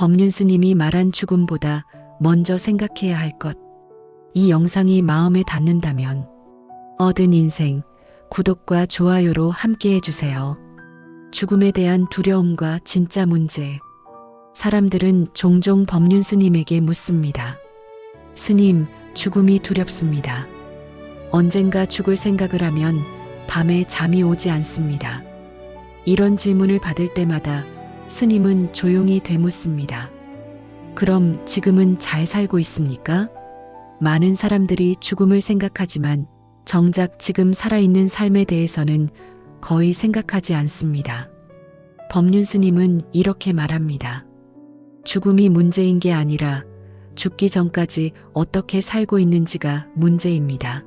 법륜 스님이 말한 죽음보다 먼저 생각해야 할 것. 이 영상이 마음에 닿는다면 얻은 인생 구독과 좋아요로 함께 해주세요. 죽음에 대한 두려움과 진짜 문제. 사람들은 종종 법륜 스님에게 묻습니다. 스님, 죽음이 두렵습니다. 언젠가 죽을 생각을 하면 밤에 잠이 오지 않습니다. 이런 질문을 받을 때마다 스님은 조용히 되묻습니다. 그럼 지금은 잘 살고 있습니까? 많은 사람들이 죽음을 생각하지만 정작 지금 살아있는 삶에 대해서는 거의 생각하지 않습니다. 법륜 스님은 이렇게 말합니다. 죽음이 문제인 게 아니라 죽기 전까지 어떻게 살고 있는지가 문제입니다.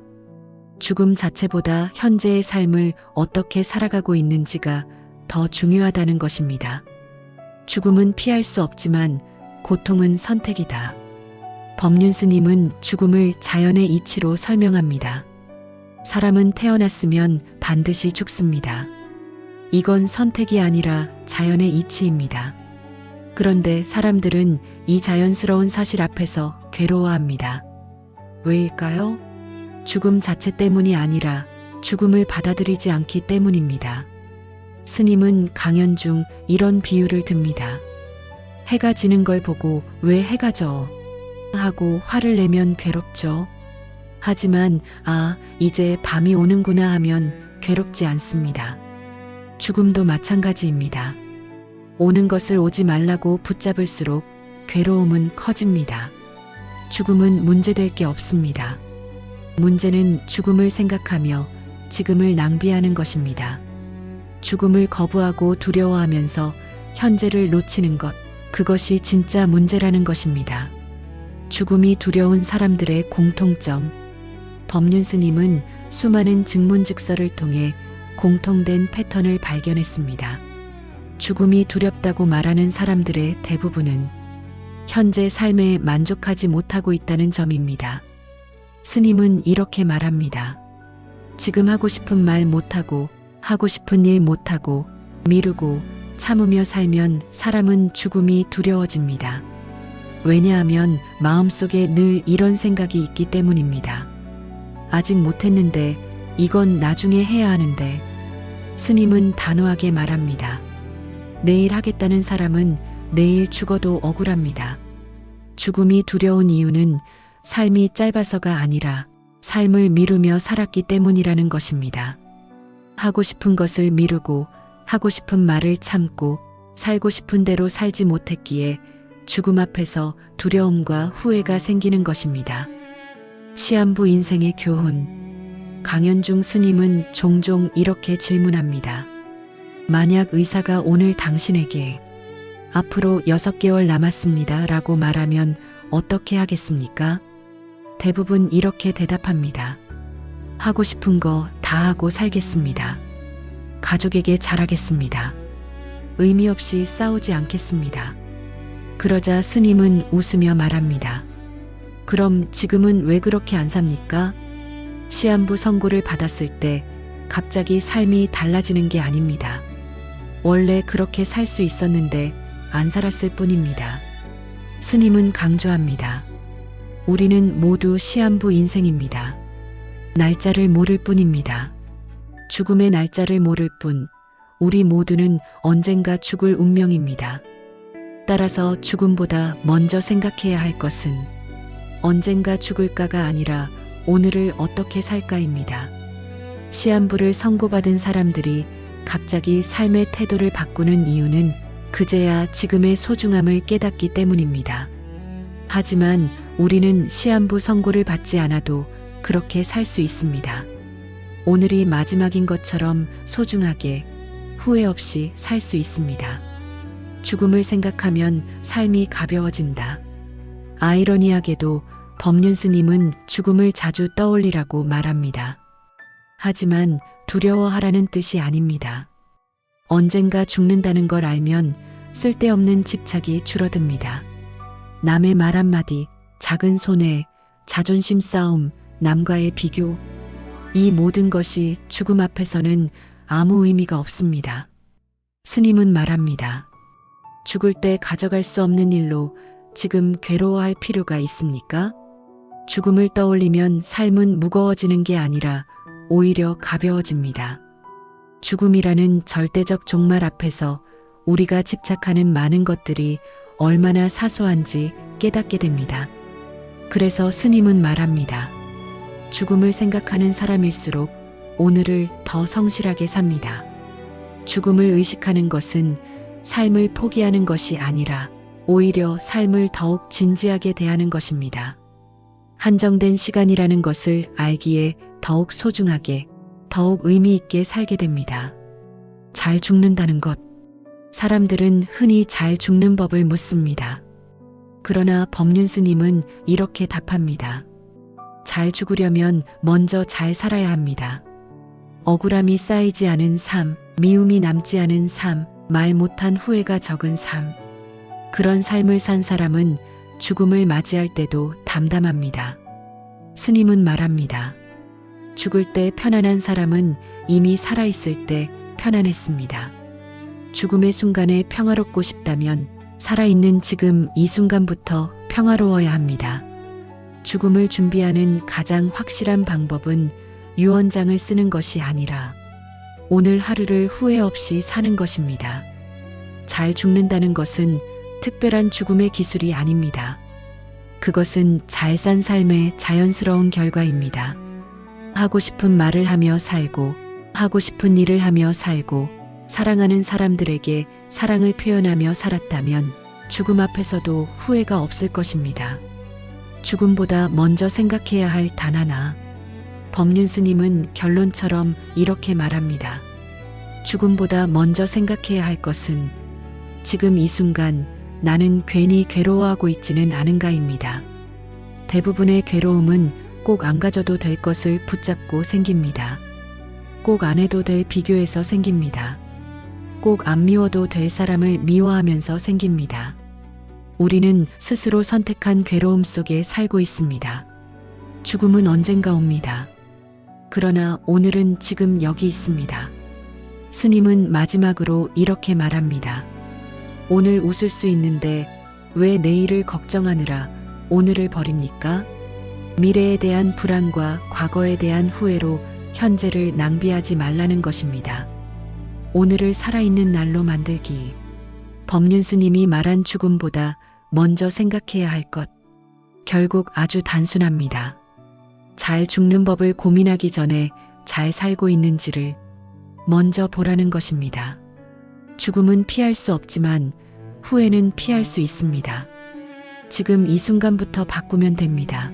죽음 자체보다 현재의 삶을 어떻게 살아가고 있는지가 더 중요하다는 것입니다. 죽음은 피할 수 없지만 고통은 선택이다. 법륜 스님은 죽음을 자연의 이치로 설명합니다. 사람은 태어났으면 반드시 죽습니다. 이건 선택이 아니라 자연의 이치입니다. 그런데 사람들은 이 자연스러운 사실 앞에서 괴로워합니다. 왜일까요? 죽음 자체 때문이 아니라 죽음을 받아들이지 않기 때문입니다. 스님은 강연 중 이런 비유를 듭니다. 해가 지는 걸 보고 왜 해가 져? 하고 화를 내면 괴롭죠. 하지만 이제 밤이 오는구나 하면 괴롭지 않습니다. 죽음도 마찬가지입니다. 오는 것을 오지 말라고 붙잡을수록 괴로움은 커집니다. 죽음은 문제될 게 없습니다. 문제는 죽음을 생각하며 지금을 낭비하는 것입니다. 죽음을 거부하고 두려워하면서 현재를 놓치는 것, 그것이 진짜 문제라는 것입니다. 죽음이 두려운 사람들의 공통점. 법륜 스님은 수많은 증문즉서를 통해 공통된 패턴을 발견했습니다. 죽음이 두렵다고 말하는 사람들의 대부분은 현재 삶에 만족하지 못하고 있다는 점입니다. 스님은 이렇게 말합니다. 지금 하고 싶은 말 못하고 하고 싶은 일 못하고 미루고 참으며 살면 사람은 죽음이 두려워집니다. 왜냐하면 마음속에 늘 이런 생각이 있기 때문입니다. 아직 못했는데 이건 나중에 해야 하는데. 스님은 단호하게 말합니다. 내일 하겠다는 사람은 내일 죽어도 억울합니다. 죽음이 두려운 이유는 삶이 짧아서가 아니라 삶을 미루며 살았기 때문이라는 것입니다. 하고 싶은 것을 미루고 하고 싶은 말을 참고 살고 싶은 대로 살지 못했기에 죽음 앞에서 두려움과 후회가 생기는 것입니다. 시한부 인생의 교훈. 강연 중 스님은 종종 이렇게 질문합니다. 만약 의사가 오늘 당신에게 앞으로 6개월 남았습니다 라고 말하면 어떻게 하겠습니까? 대부분 이렇게 대답합니다. 하고 싶은 거 다 하고 살겠습니다. 가족에게 잘하겠습니다. 의미 없이 싸우지 않겠습니다. 그러자 스님은 웃으며 말합니다. 그럼 지금은 왜 그렇게 안 삽니까? 시한부 선고를 받았을 때 갑자기 삶이 달라지는 게 아닙니다. 원래 그렇게 살 수 있었는데 안 살았을 뿐입니다. 스님은 강조합니다. 우리는 모두 시한부 인생입니다. 날짜를 모를 뿐입니다. 죽음의 날짜를 모를 뿐, 우리 모두는 언젠가 죽을 운명입니다. 따라서 죽음보다 먼저 생각해야 할 것은 언젠가 죽을까가 아니라 오늘을 어떻게 살까입니다. 시한부를 선고받은 사람들이 갑자기 삶의 태도를 바꾸는 이유는 그제야 지금의 소중함을 깨닫기 때문입니다. 하지만 우리는 시한부 선고를 받지 않아도 그렇게 살 수 있습니다. 오늘이 마지막인 것처럼 소중하게 후회 없이 살 수 있습니다. 죽음을 생각하면 삶이 가벼워진다. 아이러니하게도 법륜 스님은 죽음을 자주 떠올리라고 말합니다. 하지만 두려워하라는 뜻이 아닙니다. 언젠가 죽는다는 걸 알면 쓸데없는 집착이 줄어듭니다. 남의 말 한마디, 작은 손해, 자존심 싸움, 남과의 비교, 이 모든 것이 죽음 앞에서는 아무 의미가 없습니다. 스님은 말합니다. 죽을 때 가져갈 수 없는 일로 지금 괴로워할 필요가 있습니까? 죽음을 떠올리면 삶은 무거워지는 게 아니라 오히려 가벼워집니다. 죽음이라는 절대적 종말 앞에서 우리가 집착하는 많은 것들이 얼마나 사소한지 깨닫게 됩니다. 그래서 스님은 말합니다. 죽음을 생각하는 사람일수록 오늘을 더 성실하게 삽니다. 죽음을 의식하는 것은 삶을 포기하는 것이 아니라 오히려 삶을 더욱 진지하게 대하는 것입니다. 한정된 시간이라는 것을 알기에 더욱 소중하게, 더욱 의미 있게 살게 됩니다. 잘 죽는다는 것. 사람들은 흔히 잘 죽는 법을 묻습니다. 그러나 법륜 스님은 이렇게 답합니다. 잘 죽으려면 먼저 잘 살아야 합니다. 억울함이 쌓이지 않은 삶, 미움이 남지 않은 삶, 말 못한 후회가 적은 삶. 그런 삶을 산 사람은 죽음을 맞이할 때도 담담합니다. 스님은 말합니다. 죽을 때 편안한 사람은 이미 살아있을 때 편안했습니다. 죽음의 순간에 평화롭고 싶다면 살아있는 지금 이 순간부터 평화로워야 합니다. 죽음을 준비하는 가장 확실한 방법은 유언장을 쓰는 것이 아니라 오늘 하루를 후회 없이 사는 것입니다. 잘 죽는다는 것은 특별한 죽음의 기술이 아닙니다. 그것은 잘 산 삶의 자연스러운 결과입니다. 하고 싶은 말을 하며 살고, 하고 싶은 일을 하며 살고, 사랑하는 사람들에게 사랑을 표현하며 살았다면 죽음 앞에서도 후회가 없을 것입니다. 죽음보다 먼저 생각해야 할 단 하나. 법륜 스님은 결론처럼 이렇게 말합니다. 죽음보다 먼저 생각해야 할 것은 지금 이 순간 나는 괜히 괴로워하고 있지는 않은가입니다. 대부분의 괴로움은 꼭 안 가져도 될 것을 붙잡고 생깁니다. 꼭 안 해도 될 비교에서 생깁니다. 꼭 안 미워도 될 사람을 미워하면서 생깁니다. 우리는 스스로 선택한 괴로움 속에 살고 있습니다. 죽음은 언젠가 옵니다. 그러나 오늘은 지금 여기 있습니다. 스님은 마지막으로 이렇게 말합니다. 오늘 웃을 수 있는데 왜 내일을 걱정하느라 오늘을 버립니까? 미래에 대한 불안과 과거에 대한 후회로 현재를 낭비하지 말라는 것입니다. 오늘을 살아있는 날로 만들기. 법륜 스님이 말한 죽음보다 먼저 생각해야 할 것. 결국 아주 단순합니다. 잘 죽는 법을 고민하기 전에 잘 살고 있는지를 먼저 보라는 것입니다. 죽음은 피할 수 없지만 후회는 피할 수 있습니다. 지금 이 순간부터 바꾸면 됩니다.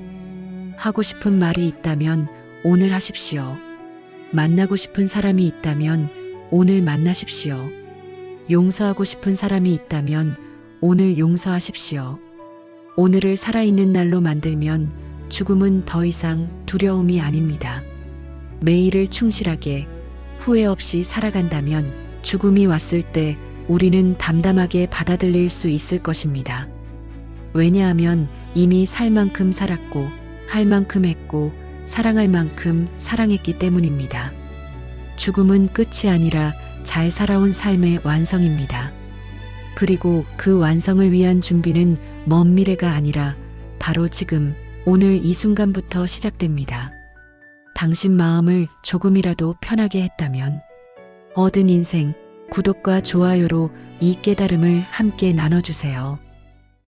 하고 싶은 말이 있다면 오늘 하십시오. 만나고 싶은 사람이 있다면 오늘 만나십시오. 용서하고 싶은 사람이 있다면 오늘 용서하십시오. 오늘을 살아있는 날로 만들면 죽음은 더 이상 두려움이 아닙니다. 매일을 충실하게 후회 없이 살아간다면 죽음이 왔을 때 우리는 담담하게 받아들일 수 있을 것입니다. 왜냐하면 이미 살 만큼 살았고 할 만큼 했고 사랑할 만큼 사랑했기 때문입니다. 죽음은 끝이 아니라 잘 살아온 삶의 완성입니다. 그리고 그 완성을 위한 준비는 먼 미래가 아니라 바로 지금 오늘 이 순간부터 시작됩니다. 당신 마음을 조금이라도 편하게 했다면 얻은 인생 구독과 좋아요로 이 깨달음을 함께 나눠주세요.